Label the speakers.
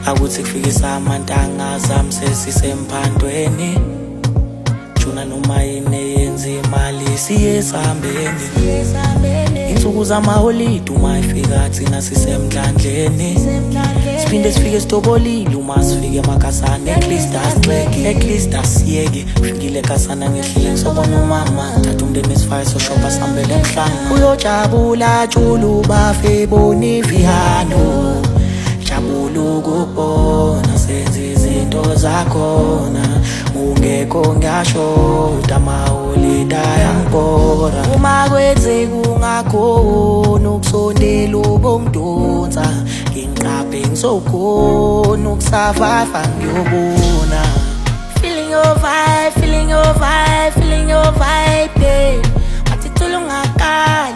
Speaker 1: akuthi kufikisa amantanga zami sesisemphandweni juna noma yini yenza imali siye sihambeni insuku zamaholide uma ifika thina sisemdlandleni siphinde sifike sitobolile uma sifike emakasana at least asiyeke fikile kasana ngehlile ngisobona umama thatha umndeni esifayo soshopa sihambele emhlanga uyojabula julu bafe bonivihano jabulu ukubona senza izinto zakhona ungekho ngiyashoda amaholide ayangibora uma kwenzeka ungakhona ukusondela ubongidonsa nginqaphe ngizokhona ukusurvive ngiyobona feeling your vibe, yeah. Wathi thula ungakali